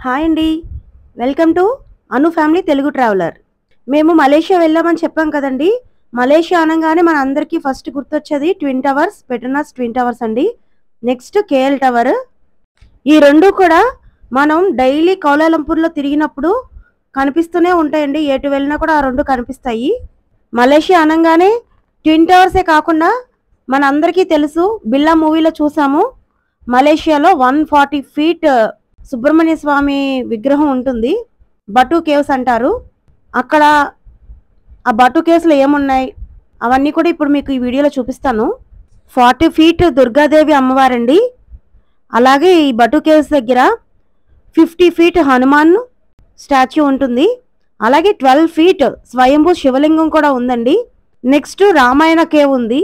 Hi అండి. Welcome to Anu family Telugu traveler. మేము Malaysia వెళ్ళామని చెప్పాం కదండి. మలేషియా అనగానే మన అందరికీ ఫస్ట్ గుర్తొచ్చేది twin towers, Petronas twin towers అండి. Next KL tower. ఈ రెండు కూడా మనం డైలీ కౌలాలంపూర్లో తిరిగినప్పుడు కనిపిస్తూనే ఉంటాయండి. ఎటు వెళ్ళినా కూడా ఆ రెండు కనిపిస్తాయి. మలేషియా అనగానే ట్విన్ టవర్సే కాకుండా మన అందరికీ తెలుసు, బిల్లా మూవీలో చూసాము, మలేషియాలో 140 ఫీట్ సుబ్రహ్మణ్య స్వామి విగ్రహం ఉంటుంది. బటు కేవ్స్ అంటారు. అక్కడ ఆ బటు కేవ్స్లో ఏమున్నాయి అవన్నీ కూడా ఇప్పుడు మీకు ఈ వీడియోలో చూపిస్తాను. 40 ఫీట్ దుర్గాదేవి అమ్మవారండి. అలాగే ఈ బటు కేవ్స్ దగ్గర 50 ఫీట్ హనుమాన్ స్టాచ్యూ ఉంటుంది. అలాగే 12 ఫీట్ స్వయంభూ శివలింగం కూడా ఉందండి. నెక్స్ట్ రామాయణ కేవ్ ఉంది.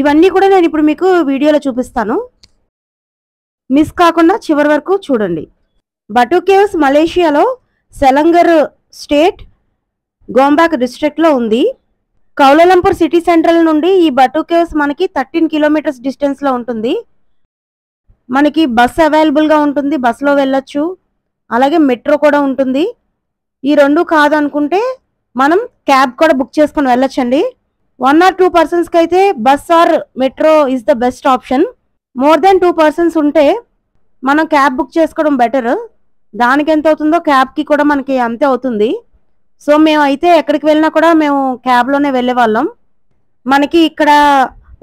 ఇవన్నీ కూడా నేను ఇప్పుడు మీకు వీడియోలో చూపిస్తాను. మిస్ కాకుండా చివరి వరకు చూడండి. బటు కేవ్స్ మలేషియాలో సెలంగర్ స్టేట్, గోంబాక్ డిస్ట్రిక్ట్లో ఉంది. కౌలాలంపూర్ సిటీ సెంట్రల్ నుండి ఈ బటు కేవ్స్ మనకి 13 కిలోమీటర్స్ డిస్టెన్స్లో ఉంటుంది. మనకి బస్ అవైలబుల్గా ఉంటుంది, బస్సులో వెళ్ళొచ్చు. అలాగే మెట్రో కూడా ఉంటుంది. ఈ రెండు కాదనుకుంటే మనం క్యాబ్ కూడా బుక్ చేసుకొని వెళ్ళొచ్చండి. 1 or 2 పర్సన్స్కి అయితే bus or metro is the best option. More than 2 persons ఉంటే మనం క్యాబ్ బుక్ చేసుకోవడం బెటర్. దానికి ఎంత అవుతుందో క్యాబ్కి కూడా మనకి అంతే అవుతుంది. సో మేము అయితే ఎక్కడికి వెళ్ళినా కూడా మేము క్యాబ్లోనే వెళ్ళే వాళ్ళం. మనకి ఇక్కడ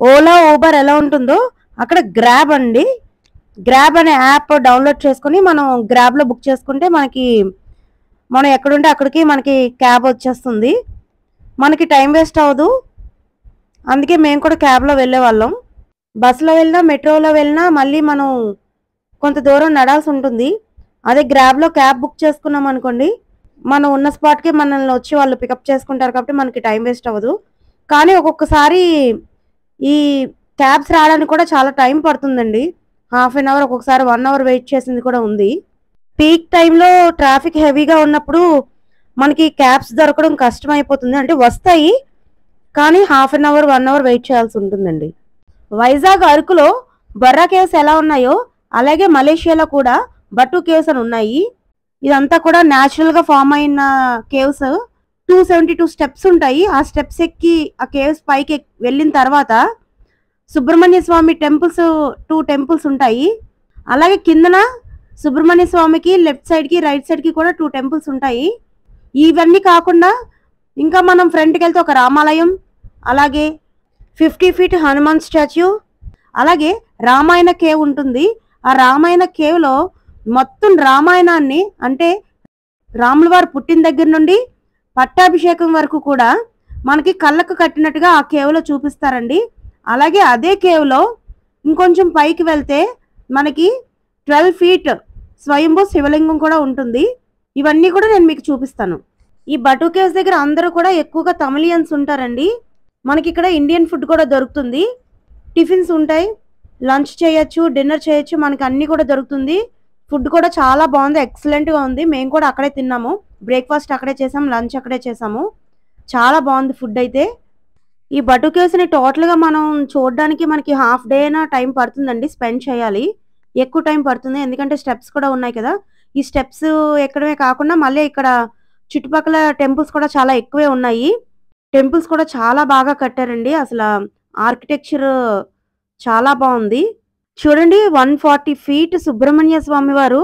ఓలా, ఊబర్ ఎలా ఉంటుందో అక్కడ గ్రాబ్ అండి. గ్రాబ్ అనే యాప్ డౌన్లోడ్ చేసుకుని మనం గ్రాబ్లో బుక్ చేసుకుంటే మనం ఎక్కడుంటే అక్కడికి మనకి క్యాబ్ వచ్చేస్తుంది. మనకి టైం వేస్ట్ అవ్వదు. అందుకే మేము కూడా క్యాబ్లో వెళ్ళే వాళ్ళం. బస్సులో వెళ్ళినా, మెట్రోలో వెళ్ళినా మళ్ళీ మనం కొంత దూరం నడాల్సి ఉంటుంది. అదే గ్రాబ్లో క్యాబ్ బుక్ చేసుకున్నాం అనుకోండి, మనం ఉన్న స్పాట్కి మనల్ని వచ్చి వాళ్ళు పికప్ చేసుకుంటారు కాబట్టి మనకి టైం వేస్ట్ అవ్వదు. కానీ ఒక్కొక్కసారి ఈ క్యాబ్స్ రావడానికి కూడా చాలా టైం పడుతుందండి. ½ an hour, ఒక్కొక్కసారి 1 hour వెయిట్ చేసింది కూడా ఉంది. పీక్ టైంలో ట్రాఫిక్ హెవీగా ఉన్నప్పుడు మనకి క్యాబ్స్ దొరకడం కష్టం అయిపోతుంది. అంటే వస్తాయి కానీ ½ an hour, 1 hour వెయిట్ చేయాల్సి ఉంటుందండి. వైజాగ్, అరకులో బొర్రా కేవ్స్ ఎలా ఉన్నాయో అలాగే మలేషియాలో కూడా బటు కేవ్స్ అని ఉన్నాయి. ఇదంతా కూడా న్యాచురల్గా ఫామ్ అయిన కేవ్స్. 272 స్టెప్స్ ఉంటాయి. ఆ స్టెప్స్ ఎక్కి ఆ కేవ్స్ పైకి వెళ్ళిన తర్వాత సుబ్రహ్మణ్య స్వామి టెంపుల్స్, 2 టెంపుల్స్ ఉంటాయి. అలాగే కిందన సుబ్రహ్మణ్య స్వామికి లెఫ్ట్ సైడ్కి, రైట్ సైడ్కి కూడా 2 టెంపుల్స్ ఉంటాయి. ఇవన్నీ కాకుండా ఇంకా మనం ఫ్రంట్కి వెళ్తే ఒక రామాలయం, అలాగే 50 ఫీట్ హనుమాన్ స్టాచ్యూ, అలాగే రామాయణ కేవ్ ఉంటుంది. ఆ రామాయణ కేవ్లో మొత్తం రామాయణాన్ని, అంటే రాముల వారు పుట్టిన దగ్గర నుండి పట్టాభిషేకం వరకు కూడా మనకి కళ్ళకు కట్టినట్టుగా ఆ కేవ్లో చూపిస్తారండి. అలాగే అదే కేవ్లో ఇంకొంచెం పైకి వెళ్తే మనకి 12 ఫీట్ స్వయంభూ శివలింగం కూడా ఉంటుంది. ఇవన్నీ కూడా నేను మీకు చూపిస్తాను. ఈ బటు కేవ్స్ దగ్గర అందరూ కూడా ఎక్కువగా తమిళియన్స్ ఉంటారండి. మనకి ఇక్కడ ఇండియన్ ఫుడ్ కూడా దొరుకుతుంది. టిఫిన్స్ ఉంటాయి, లంచ్ చేయొచ్చు, డిన్నర్ చేయొచ్చు, మనకి అన్నీ కూడా దొరుకుతుంది. ఫుడ్ కూడా చాలా బాగుంది, ఎక్సలెంట్గా ఉంది. మేము కూడా అక్కడే తిన్నాము. బ్రేక్ఫాస్ట్ అక్కడే చేసాము, లంచ్ అక్కడే చేసాము. చాలా బాగుంది ఫుడ్ అయితే. ఈ బటు కేవ్స్ని టోటల్గా మనం చూడడానికి మనకి ½ day అయినా టైం పడుతుందండి, స్పెండ్ చేయాలి. ఎక్కువ టైం పడుతుంది ఎందుకంటే స్టెప్స్ కూడా ఉన్నాయి కదా. ఈ స్టెప్స్ ఎక్కడమే కాకుండా మళ్ళీ ఇక్కడ చుట్టుపక్కల టెంపుల్స్ కూడా చాలా ఎక్కువే ఉన్నాయి. టెంపుల్స్ కూడా చాలా బాగా కట్టారండి. అసలు ఆర్కిటెక్చర్ చాలా బాగుంది. చూడండి, 140 ఫీట్ సుబ్రహ్మణ్య స్వామి వారు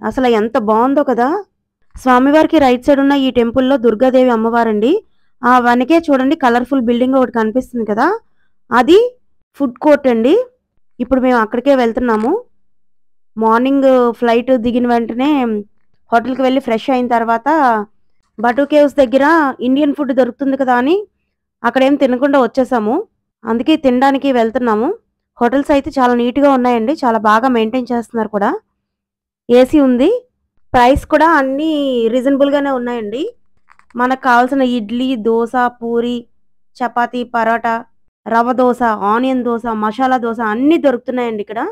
అసలు ఎంత బాగుందో కదా. స్వామివారికి రైట్ సైడ్ ఉన్న ఈ టెంపుల్లో దుర్గాదేవి అమ్మవారండి. ఆ వెనకే చూడండి కలర్ఫుల్ బిల్డింగ్ ఒకటి కనిపిస్తుంది కదా, అది ఫుడ్ కోర్ట్ అండి. ఇప్పుడు మేము అక్కడికే వెళ్తున్నాము. మార్నింగ్ ఫ్లైట్ దిగిన వెంటనే హోటల్కి వెళ్ళి ఫ్రెష్ అయిన తర్వాత బటు కేవ్స్ దగ్గర ఇండియన్ ఫుడ్ దొరుకుతుంది కదా అని అక్కడేం తినకుండా వచ్చేసాము. అందుకే తినడానికి వెళ్తున్నాము. హోటల్స్ అయితే చాలా నీట్గా ఉన్నాయండి, చాలా బాగా మెయింటైన్ చేస్తున్నారు కూడా. ఏసీ ఉంది. ప్రైస్ కూడా అన్నీ రీజనబుల్గానే ఉన్నాయండి. మనకు కావాల్సిన ఇడ్లీ, దోశ, పూరి, చపాతీ, పరోటా, రవ్వ దోశ, ఆనియన్ దోశ, మసాలా దోశ అన్నీ దొరుకుతున్నాయండి ఇక్కడ.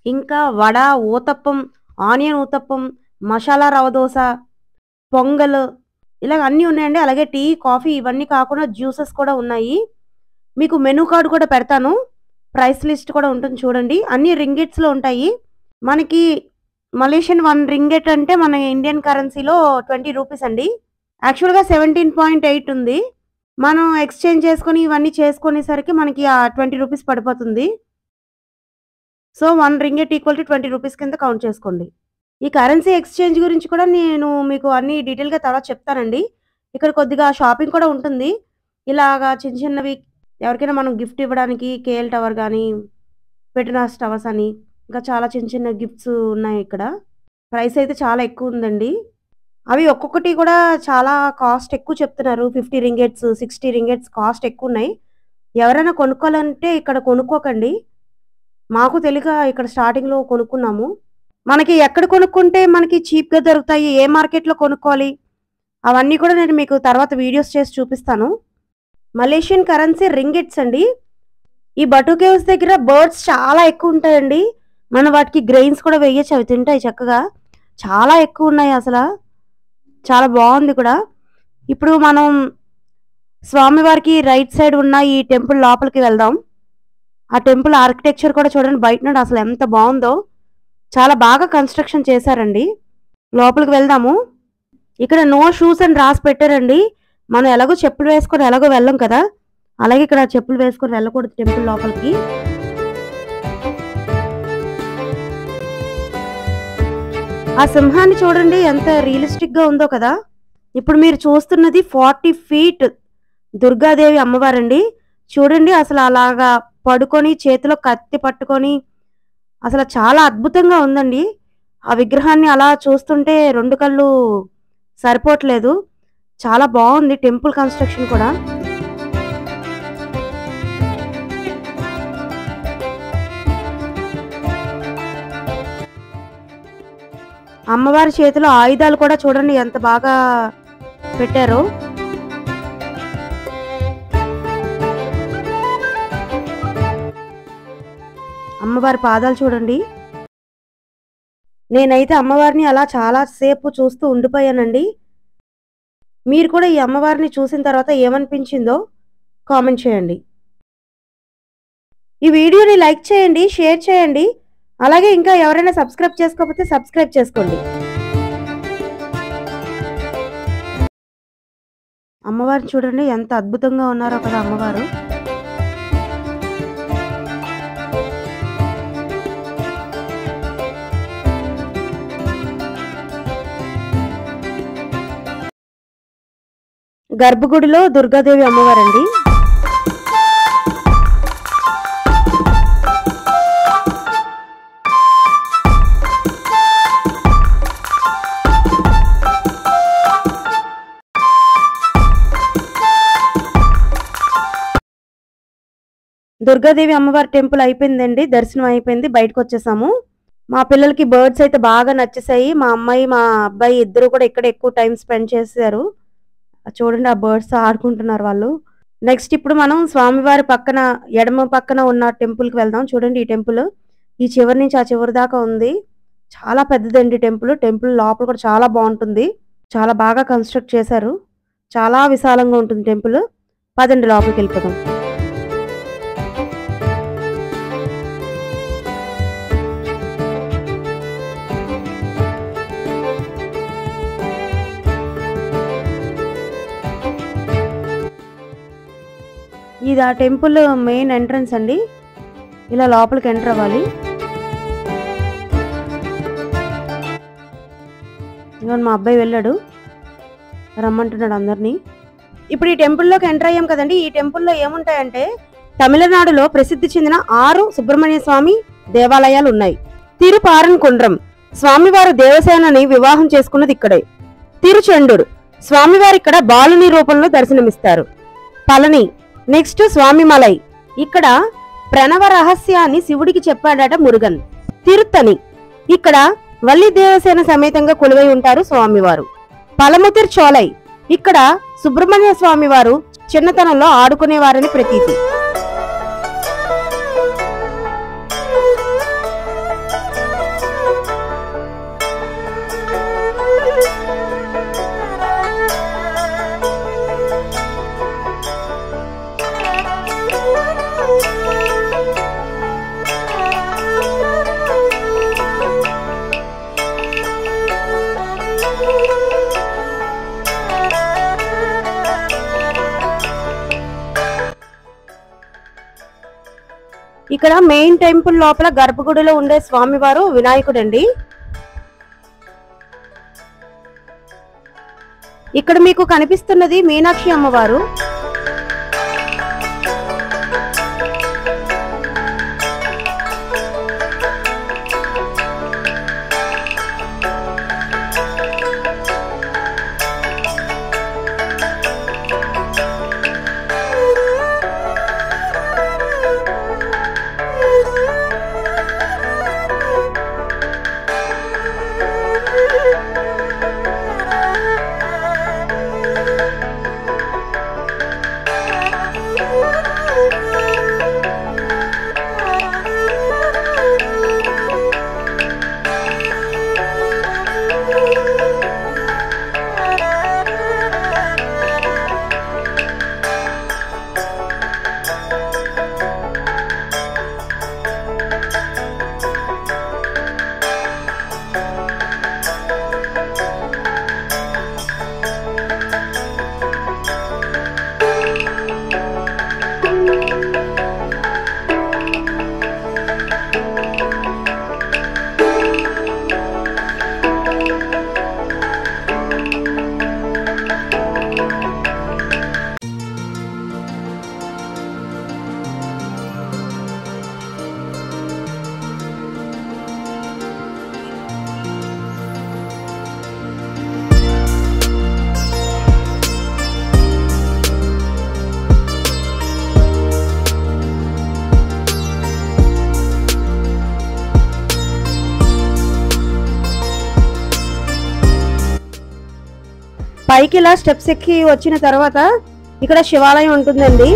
ఇంకా వడ, ఊతప్పం, ఆనియన్ ఊతప్పం, మసాలా రవ్వ దోశ, పొంగల్, ఇలాగ అన్నీ ఉన్నాయండి. అలాగే టీ, కాఫీ ఇవన్నీ కాకుండా జ్యూసెస్ కూడా ఉన్నాయి. మీకు మెనూ కార్డు కూడా పెడతాను, ప్రైస్ లిస్ట్ కూడా ఉంటుంది చూడండి. అన్ని రింగిట్స్లో ఉంటాయి. మనకి మలేషియన్ 1 రింగెట్ అంటే మన ఇండియన్ కరెన్సీలో 20 రూపీస్ అండి. యాక్చువల్‌గా 17.8 ఉంది. మనం ఎక్స్‌చేంజ్ చేసుకొని ఇవన్నీ చేసుకునేసరికి మనకి ఆ 20 రూపీస్ పడిపోతుంది. So, 1 ringgit equal to 20 rupees కింద కౌంట్ చేసుకోండి. ఈ కరెన్సీ ఎక్స్‌చేంజ్ గురించి కూడా నేను మీకు అన్నీ డీటెయిల్‌గా తర్వాత చెప్తానండి. ఇక్కడ కొద్దిగా షాపింగ్ కూడా ఉంటుంది. ఇలాగా చిన్న చిన్నవి ఎవరికైనా మనం గిఫ్ట్ ఇవ్వడానికి కేఎల్ టవర్ గానీ, పెట్రోనాస్ టవర్స్ అని ఇంకా చాలా చిన్న చిన్న గిఫ్ట్స్ ఉన్నాయి ఇక్కడ. ప్రైస్ అయితే చాలా ఎక్కువుందండి. అవి ఒక్కొక్కటి కూడా చాలా కాస్ట్ ఎక్కువ చెప్తున్నారు. 50 రింగిట్స్, 60 రింగిట్స్ కాస్ట్ ఎక్కువున్నాయి. ఎవరైనా కొనుక్కోవాలంటే ఇక్కడ కొనుక్కోకండి. మాకు తెలియక ఇక్కడ స్టార్టింగ్‌లో కొనుక్కున్నాము. మనకి ఎక్కడ కొనుక్కుంటే మనకి చీప్‌గా దొరుకుతాయి, ఏ మార్కెట్‌లో కొనుక్కోవాలి, అవన్నీ కూడా నేను మీకు తర్వాత వీడియోస్ చేసి చూపిస్తాను. మలేషియన్ కరెన్సీ రింగిట్స్ అండి. ఈ బటు కేవ్స్ దగ్గర బర్డ్స్ చాలా ఎక్కువ ఉంటాయండి. మనం వాటికి గ్రెయిన్స్ కూడా వేయొచ్చు, అవి తింటాయి చక్కగా. చాలా ఎక్కువ ఉన్నాయి అసల. చాలా బాగుంది కూడా. ఇప్పుడు మనం స్వామివారికి రైట్ సైడ్ ఉన్న ఈ టెంపుల్ లోపలికి వెళ్దాం. ఆ టెంపుల్ ఆర్కిటెక్చర్ కూడా చూడండి బయట నుండి అసలు ఎంత బాగుందో. చాలా బాగా కన్స్ట్రక్షన్ చేశారండి. లోపలికి వెళ్దాము. ఇక్కడ నో షూస్ అని రాసి పెట్టారండి. మనం ఎలాగో చెప్పులు వేసుకొని ఎలాగో వెళ్ళం కదా, అలాగే ఇక్కడ చెప్పులు వేసుకొని వెళ్ళకూడదు టెంపుల్ లోపలికి. ఆ సింహాన్ని చూడండి ఎంత రియలిస్టిక్ గా ఉందో కదా. ఇప్పుడు మీరు చూస్తున్నది 40 ఫీట్ దుర్గాదేవి అమ్మవారండి. చూడండి అసలు అలాగా పడుకొని చేతిలో కత్తి పట్టుకొని అసలు చాలా అద్భుతంగా ఉందండి. ఆ విగ్రహాన్ని అలా చూస్తుంటే 2 కళ్ళు సరిపోవట్లేదు. చాలా బాగుంది టెంపుల్ కన్స్ట్రక్షన్ కూడా. అమ్మవారి చేతిలో ఆయుధాలు కూడా చూడండి ఎంత బాగా పెట్టారో. అమ్మవారి పాదాలు చూడండి. నేనైతే అమ్మవారిని అలా చాలా సేపు చూస్తూ ఉండిపోయానండి. మీరు కూడా ఈ అమ్మవారిని చూసిన తర్వాత ఏమనిపించిందో కామెంట్ చేయండి. ఈ వీడియోని లైక్ చేయండి, షేర్ చేయండి. అలాగే ఇంకా ఎవరైనా సబ్స్క్రైబ్ చేసుకోకపోతే సబ్స్క్రైబ్ చేసుకోండి. అమ్మవారిని చూడండి ఎంత అద్భుతంగా ఉన్నారో కదా అమ్మవారు. గర్భగుడిలో దుర్గాదేవి అమ్మవారండి. దుర్గాదేవి అమ్మవారి టెంపుల్ అయిపోయిందండి. దర్శనం అయిపోయింది, బయటకు వచ్చేసాము. మా పిల్లలకి బర్డ్స్ అయితే బాగా నచ్చేసాయి. మా అమ్మాయి మా అబ్బాయి ఇద్దరు కూడా ఇక్కడ ఎక్కువ టైం స్పెండ్ చేశారు. చూడండి ఆ బర్డ్స్ ఆడుకుంటున్నారు వాళ్ళు. నెక్స్ట్ ఇప్పుడు మనం స్వామివారి పక్కన ఎడమ పక్కన ఉన్న టెంపుల్కి వెళ్దాం. చూడండి ఈ టెంపుల్ ఈ చివరి నుంచి ఆ చివరి దాకా ఉంది. చాలా పెద్దదండి టెంపుల్. టెంపుల్ లోపల కూడా చాలా బాగుంటుంది. చాలా బాగా కన్స్ట్రక్ట్ చేశారు. చాలా విశాలంగా ఉంటుంది టెంపుల్. పదండి లోపలికి వెళ్ళిపోదాం. ఇది ఆ టెంపుల్ మెయిన్ ఎంట్రన్స్ అండి. ఇలా లోపలికి ఎంటర్ అవ్వాలి. ఇవన్నీ మా అబ్బాయి వెళ్ళాడు, రమ్మంటున్నాడు అందరినీ. ఇప్పుడు ఈ టెంపుల్లోకి ఎంటర్ అయ్యాం కదండి. ఈ టెంపుల్లో ఏముంటాయంటే తమిళనాడులో ప్రసిద్ధి చెందిన 6 సుబ్రహ్మణ్య స్వామి దేవాలయాలు ఉన్నాయి. తిరుపారన్కుండ్రం స్వామివారు దేవసేనని వివాహం చేసుకున్నది ఇక్కడే. తిరుచెండూరు స్వామివారు ఇక్కడ బాలుని రూపంలో దర్శనమిస్తారు. పళని నెక్స్ట్ స్వామిమలై, ఇక్కడ ప్రణవ రహస్యాన్ని శివుడికి చెప్పాడట మురుగన్. తిరుత్తని ఇక్కడ వల్లి దేవసేన సమేతంగా కొలువై ఉంటారు స్వామివారు. పలముతిర్ చోలై ఇక్కడ సుబ్రహ్మణ్య స్వామివారు చిన్నతనంలో ఆడుకునేవారని ప్రతీతి. ఇక్కడ మెయిన్ టెంపుల్ లోపల గర్భగుడిలో ఉండే స్వామివారు వినాయకుడు అండి. ఇక్కడ మీకు కనిపిస్తున్నది మీనాక్షి అమ్మవారు. పైకి ఇలా స్టెప్స్ ఎక్కి వచ్చిన తర్వాత ఇక్కడ శివాలయం ఉంటుందండి.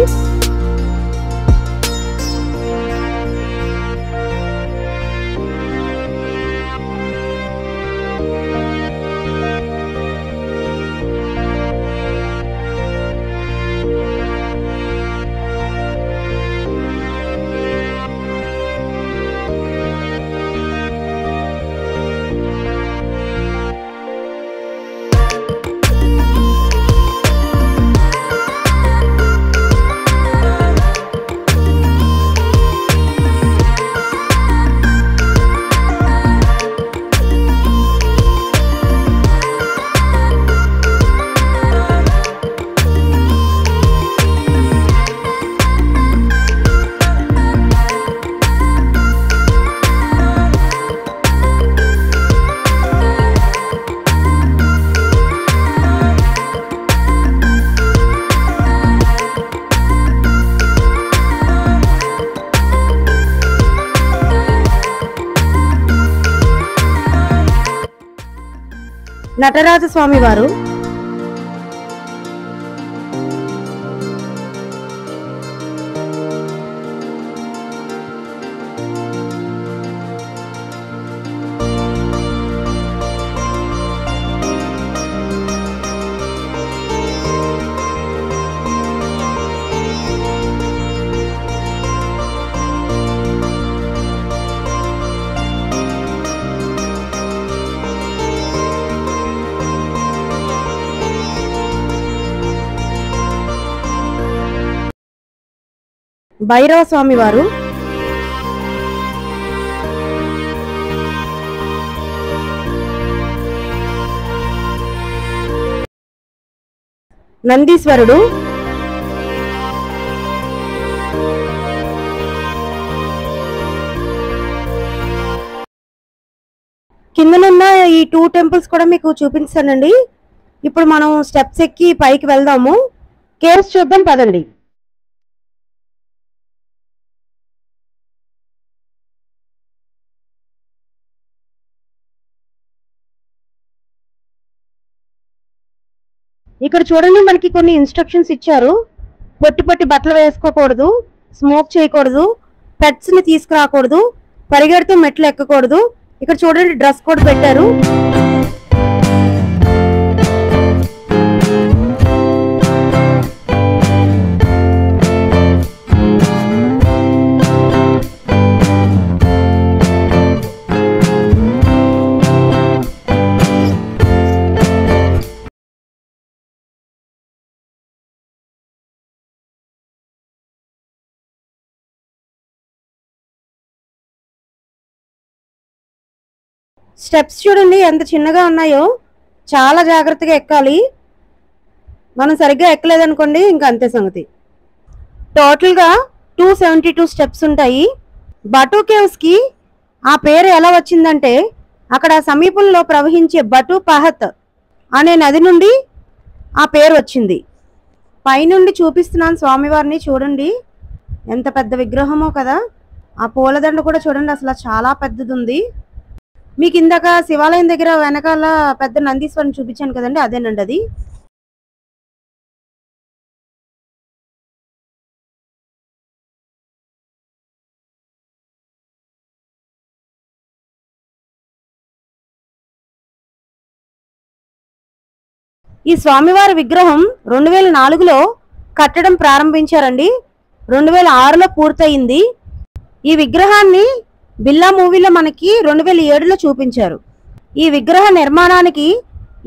నటరాజ స్వామి వారు, భైరవ స్వామి వారు, నందీశ్వరుడు, కిందనున్న ఈ 2 టెంపుల్స్ కూడా మీకు చూపిస్తానండి. ఇప్పుడు మనం స్టెప్స్ ఎక్కి పైకి వెళ్దాము. కేవ్స్ చూద్దాం పదండి. ఇక్కడ చూడండి, మనకి కొన్ని ఇన్స్ట్రక్షన్స్ ఇచ్చారు. పొట్టి పొట్టి బట్టలు వేసుకోకూడదు, స్మోక్ చేయకూడదు, పెట్స్ ని తీసుకురాకూడదు, పరిగెడుతూ మెట్లు ఎక్కకూడదు. ఇక్కడ చూడండి డ్రెస్ కోడ్ పెట్టారు. స్టెప్స్ చూడండి ఎంత చిన్నగా ఉన్నాయో, చాలా జాగ్రత్తగా ఎక్కాలి. మనం సరిగ్గా ఎక్కలేదనుకోండి ఇంకా అంతే సంగతి. టోటల్గా 272 స్టెప్స్ ఉంటాయి. బటు కేవ్స్కి ఆ పేరు ఎలా వచ్చిందంటే, అక్కడ సమీపంలో ప్రవహించే బటు పహత్ అనే నది నుండి ఆ పేరు వచ్చింది. పైనుండి చూపిస్తున్నాను స్వామివారిని, చూడండి ఎంత పెద్ద విగ్రహమో కదా. ఆ పూలదండ కూడా చూడండి, అసలు చాలా పెద్దది ఉంది. మీకు ఇందాక శివాలయం దగ్గర వెనకాల పెద్ద నందీశ్వరుని చూపించాను కదండి, అదేనండి అది. ఈ స్వామివారి విగ్రహం 2004లో కట్టడం ప్రారంభించారండి. 2006లో పూర్తయింది. ఈ విగ్రహాన్ని బిల్లా మూవీలో మనకి 2007లో చూపించారు. ఈ విగ్రహ నిర్మాణానికి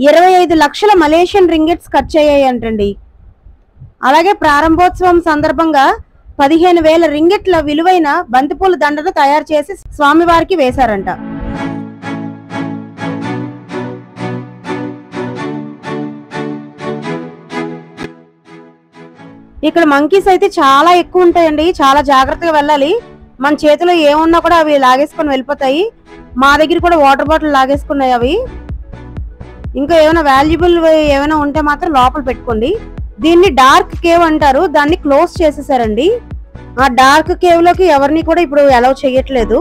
25 లక్షల మలేషియన్ రింగిట్స్ ఖర్చు అయ్యాయంటండి. అలాగే ప్రారంభోత్సవం సందర్భంగా 15,000 రింగిట్ల విలువైన బంతిపూల దండను తయారు చేసి స్వామివారికి వేశారంట. ఇక్కడ మంకీస్ అయితే చాలా ఎక్కువ ఉంటాయండి, చాలా జాగ్రత్తగా వెళ్ళాలి. మన చేతిలో ఏమున్నా కూడా అవి లాగేసుకొని వెళ్ళిపోతాయి. మా దగ్గర కూడా వాటర్ బాటిల్ లాగేసుకున్నాయి అవి. ఇంకా ఏమైనా వాల్యుబుల్ ఏమైనా ఉంటే మాత్రం లోపల పెట్టుకోండి. దీన్ని డార్క్ కేవ్ అంటారు, దాన్ని క్లోజ్ చేసేసారండి. ఆ డార్క్ కేవ్ లోకి ఎవరిని కూడా ఇప్పుడు అలౌ చేయట్లేదు.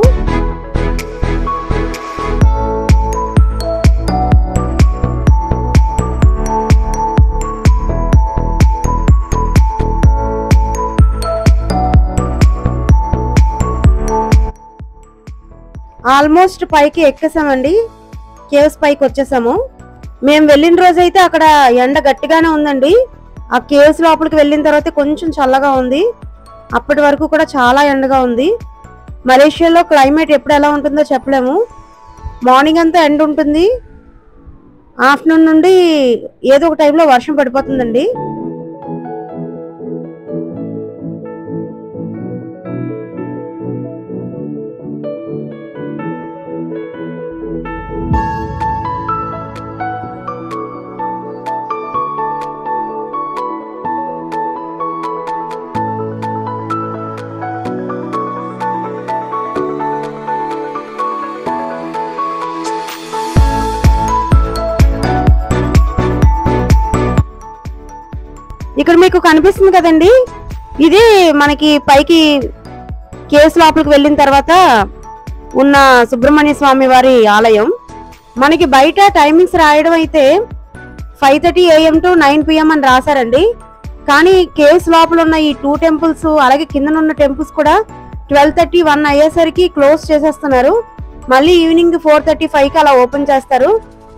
ఆల్మోస్ట్ పైకి ఎక్కేసామండి, కేవ్స్ పైకి వచ్చేసాము. మేము వెళ్ళిన రోజైతే అక్కడ ఎండ గట్టిగానే ఉందండి. ఆ కేవ్స్ లోపలికి వెళ్ళిన తర్వాత కొంచెం చల్లగా ఉంది. అప్పటి వరకు కూడా చాలా ఎండగా ఉంది. మలేషియాలో క్లైమేట్ ఎప్పుడు ఎలా ఉంటుందో చెప్పలేము. మార్నింగ్ అంతా ఎండ ఉంటుంది, ఆఫ్టర్నూన్ నుండి ఏదో ఒక టైంలో వర్షం పడిపోతుందండి. ఇక్కడ మీకు కనిపిస్తుంది కదండి, ఇది మనకి పైకి కేవ్స్ లోపలికి వెళ్ళిన తర్వాత ఉన్న సుబ్రహ్మణ్య స్వామి వారి ఆలయం. మనకి బయట టైమింగ్స్ రాయడం అయితే 5:30 AM to 9 PM అని రాశారండి. కానీ కేవ్స్ లోపల ఉన్న ఈ 2 టెంపుల్స్ అలాగే కింద ఉన్న టెంపుల్స్ కూడా 12:30, 1 అయ్యేసరికి క్లోజ్ చేసేస్తున్నారు. మళ్ళీ ఈవినింగ్ 4:35కి అలా ఓపెన్ చేస్తారు.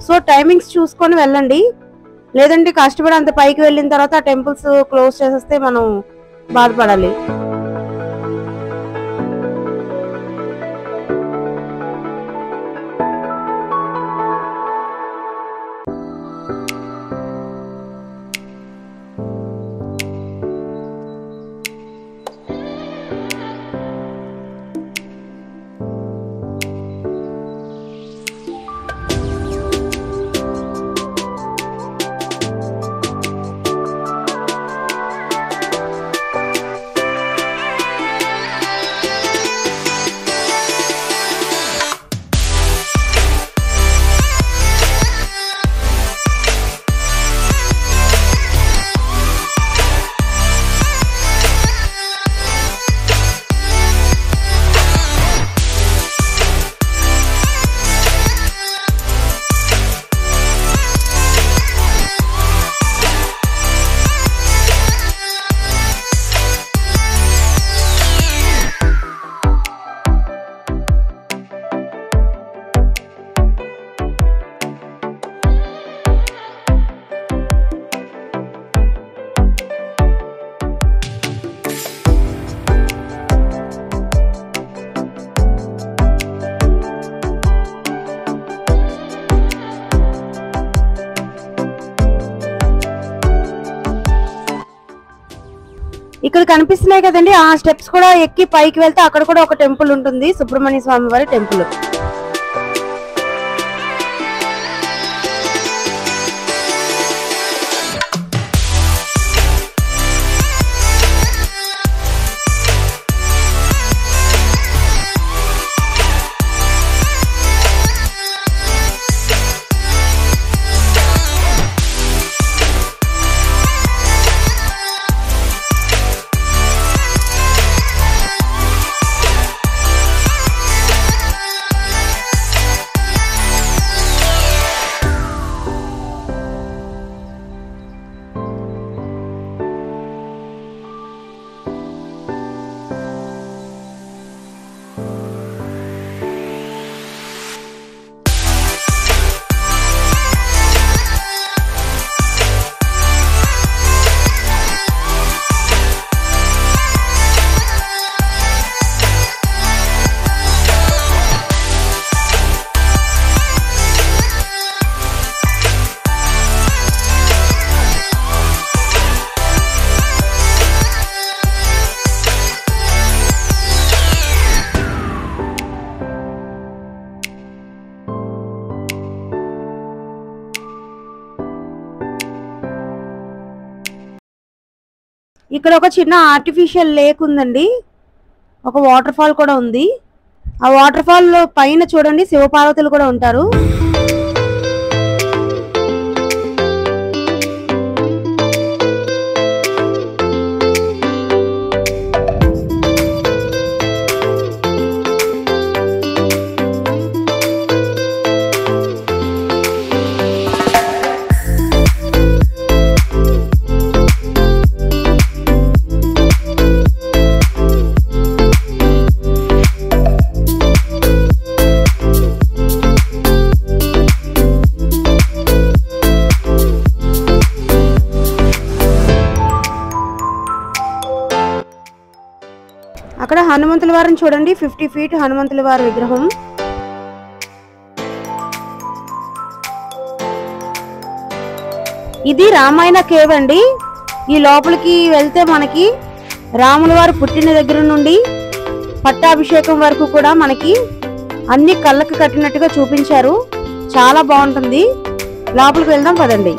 సో టైమింగ్స్ చూసుకొని వెళ్ళండి, లేదంటే కష్టపడి అంత పైకి వెళ్ళిన తర్వాత ఆ టెంపుల్స్ క్లోజ్ చేసేస్తే మనం బాధపడాలి. ఇక్కడ కనిపిస్తున్నాయి కదండి, ఆ స్టెప్స్ కూడా ఎక్కి పైకి వెళ్తే అక్కడ కూడా ఒక టెంపుల్ ఉంటుంది, సుబ్రహ్మణ్య స్వామి వారి టెంపుల్. ఇక్కడ ఒక చిన్న ఆర్టిఫిషియల్ లేక్ ఉందండి, ఒక వాటర్ ఫాల్ కూడా ఉంది. ఆ వాటర్ ఫాల్ పైన చూడండి శివపార్వతులు కూడా ఉంటారు. అక్కడ హనుమంతుల వారిని చూడండి, 50 ఫీట్ హనుమంతుల వారి విగ్రహం. ఇది రామాయణ కేవ్ అండి. ఈ లోపలికి వెళ్తే మనకి రాముల వారు పుట్టిన దగ్గర నుండి పట్టాభిషేకం వరకు కూడా మనకి అన్ని కళ్ళకు కట్టినట్టుగా చూపించారు. చాలా బాగుంటుంది. లోపలికి వెళ్దాం పదండి.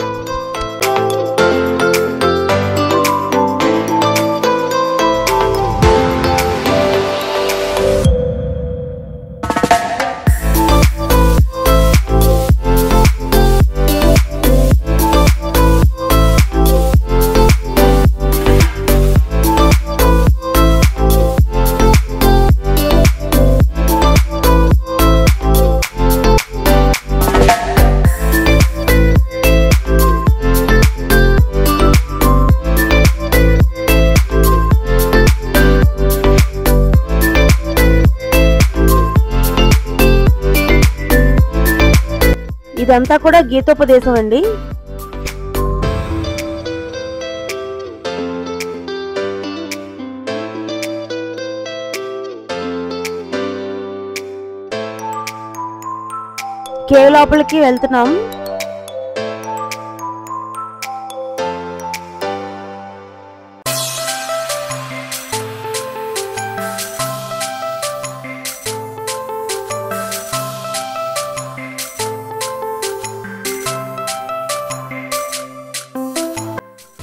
ఇదంతా కూడా గీతోపదేశం అండి. కేవ్ లోపలికి వెళ్తున్నాం.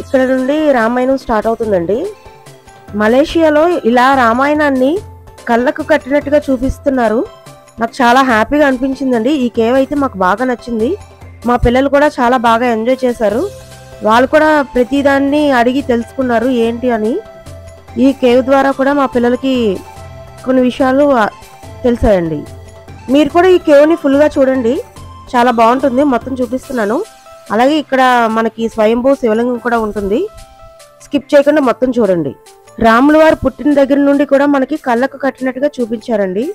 ఇక్కడ నుండి రామాయణం స్టార్ట్ అవుతుందండి. మలేషియాలో ఇలా రామాయణాన్ని కళ్ళకు కట్టినట్టుగా చూపిస్తున్నారు. నాకు చాలా హ్యాపీగా అనిపించిందండి. ఈ కేవ్ అయితే మాకు బాగా నచ్చింది. మా పిల్లలు కూడా చాలా బాగా ఎంజాయ్ చేశారు. వాళ్ళు కూడా ప్రతిదాన్ని అడిగి తెలుసుకున్నారు ఏంటి అని. ఈ కేవ్ ద్వారా కూడా మా పిల్లలకి కొన్ని విషయాలు తెలిసాయండి. మీరు కూడా ఈ కేవ్ని ఫుల్గా చూడండి, చాలా బాగుంటుంది. మొత్తం చూపిస్తున్నాను. అలాగే ఇక్కడ మనకి స్వయంభూ శివలింగం కూడా ఉంటుంది. స్కిప్ చేయకుండా మొత్తం చూడండి. రాముల వారు పుట్టిన దగ్గర నుండి కూడా మనకి కళ్ళకు కట్టినట్టుగా చూపించారండి.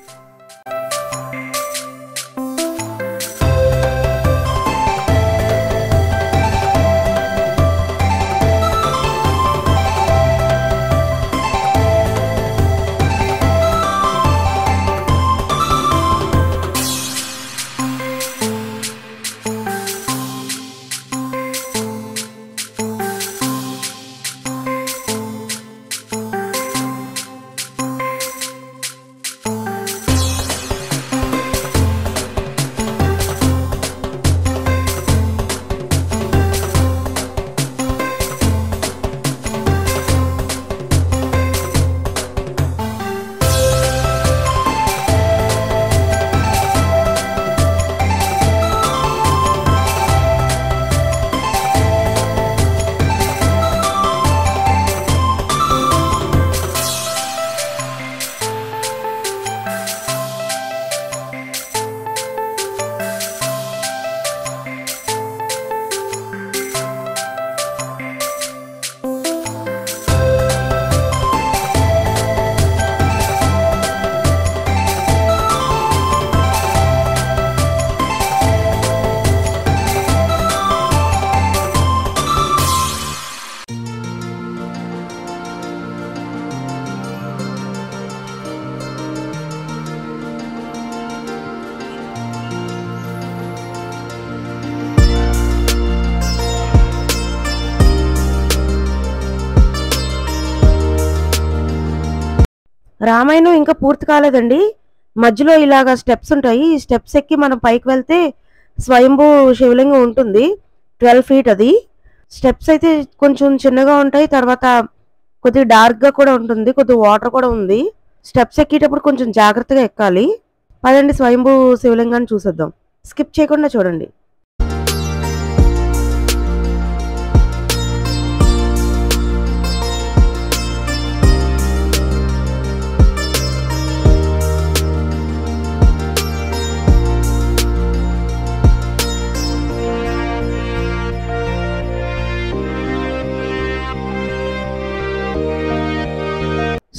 రామాయణం ఇంకా పూర్తి కాలేదండి. మధ్యలో ఇలాగా స్టెప్స్ ఉంటాయి. ఈ స్టెప్స్ ఎక్కి మనం పైకి వెళ్తే స్వయంభూ శివలింగం ఉంటుంది. 12 ఫీట్ అది. స్టెప్స్ అయితే కొంచెం చిన్నగా ఉంటాయి. తర్వాత కొద్దిగా డార్క్గా కూడా ఉంటుంది, కొద్దిగా వాటర్ కూడా ఉంది. స్టెప్స్ ఎక్కేటప్పుడు కొంచెం జాగ్రత్తగా ఎక్కాలి. పదండి స్వయంభూ శివలింగాన్ని చూసేద్దాం. స్కిప్ చేయకుండా చూడండి.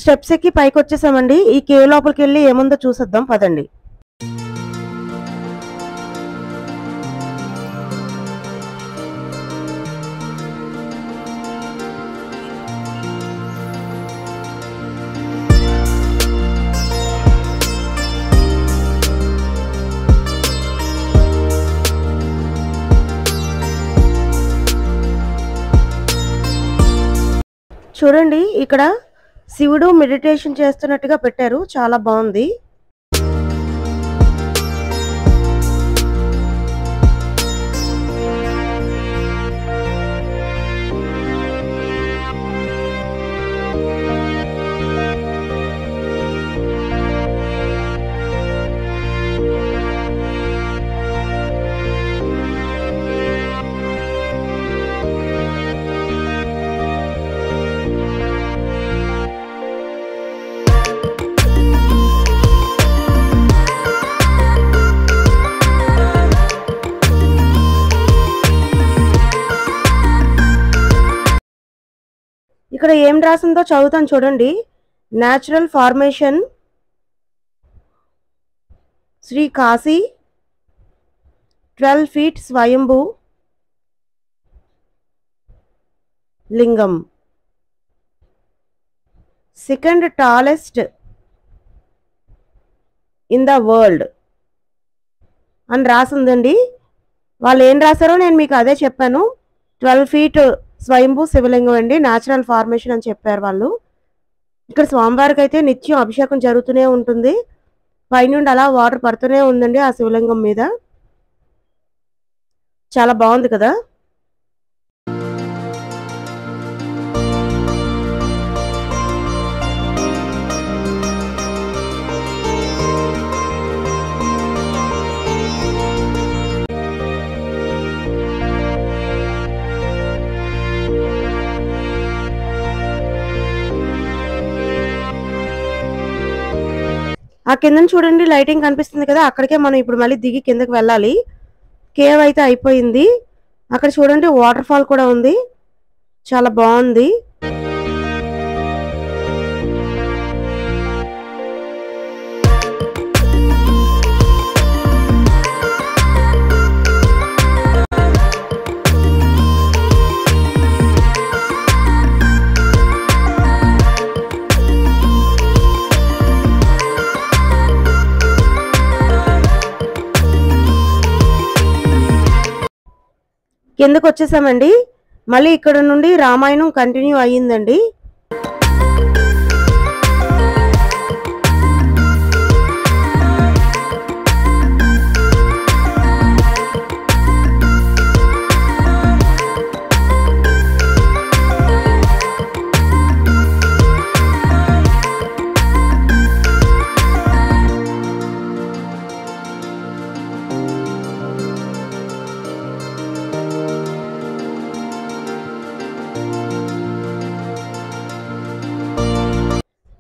స్టెప్స్ ఎక్కి పైకి వచ్చేసామండి. ఈ కేవ్ లోపలికి వెళ్ళి ఏముందో చూసేద్దాం పదండి. చూడండి ఇక్కడ శివుడు మెడిటేషన్ చేస్తున్నట్టుగా పెట్టారు, చాలా బాగుంది. ఇక్కడ ఏం రాసిందో చదువుతాను చూడండి. Natural formation Shri Kashi 12 feet స్వయంభూ లింగం, second tallest in the world అని రాసిందండి. వాళ్ళు ఏం రాశారో నేను మీకు అదే చెప్పాను. 12 feet స్వయంభూ శివలింగం అండి, న్యాచురల్ ఫార్మేషన్ అని చెప్పారు వాళ్ళు. ఇక్కడ స్వామివారికి అయితే నిత్యం అభిషేకం జరుగుతూనే ఉంటుంది. పైనుండి అలా వాటర్ పడుతూనే ఉందండి ఆ శివలింగం మీద. చాలా బాగుంది కదా. ఆ కిందన చూడండి లైటింగ్ కనిపిస్తుంది కదా, అక్కడికే మనం ఇప్పుడు మళ్ళీ దిగి కిందకి వెళ్ళాలి. కేవ్ అయితే అయిపోయింది. అక్కడ చూడండి వాటర్ ఫాల్ కూడా ఉంది, చాలా బాగుంది. కిందకు వచ్చేసామండి. మళ్ళీ ఇక్కడ నుండి రామాయణం కంటిన్యూ అయ్యిందండి.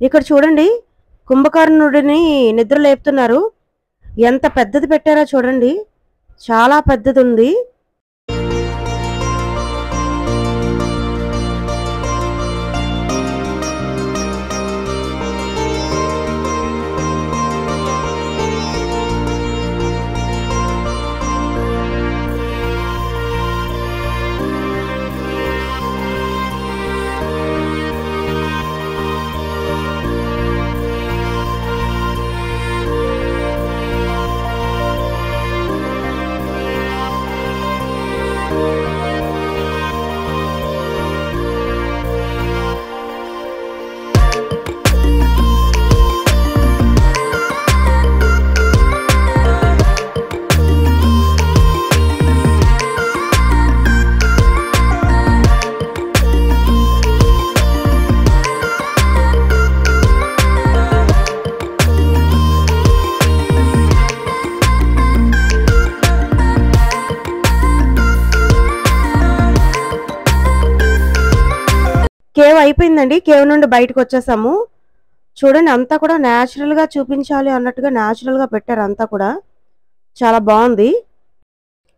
ఇక్కడ చూడండి కుంభకర్ణుడిని నిద్ర లేపుతున్నారు. ఎంత పెద్దది పెట్టారో చూడండి, చాలా పెద్దది ఉంది. అయిపోయిందండి. కేవ్ నుండి బయటకు వచ్చేసాము. చూడండి అంతా కూడా న్యాచురల్‌గా చూపించాలి అన్నట్టుగా న్యాచురల్‌గా పెట్టారు అంతా కూడా. చాలా బావుంది.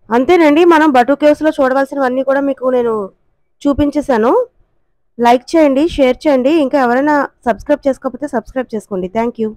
అంతేనండి. మనం బటు కేవ్స్‌లో చూడవలసినవన్నీ కూడా మీకు నేను చూపించేసాను. లైక్ చేయండి, షేర్ చేయండి. ఇంకా ఎవరైనా సబ్స్క్రైబ్ చేసుకోకపోతే సబ్స్క్రైబ్ చేసుకోండి. Thank you.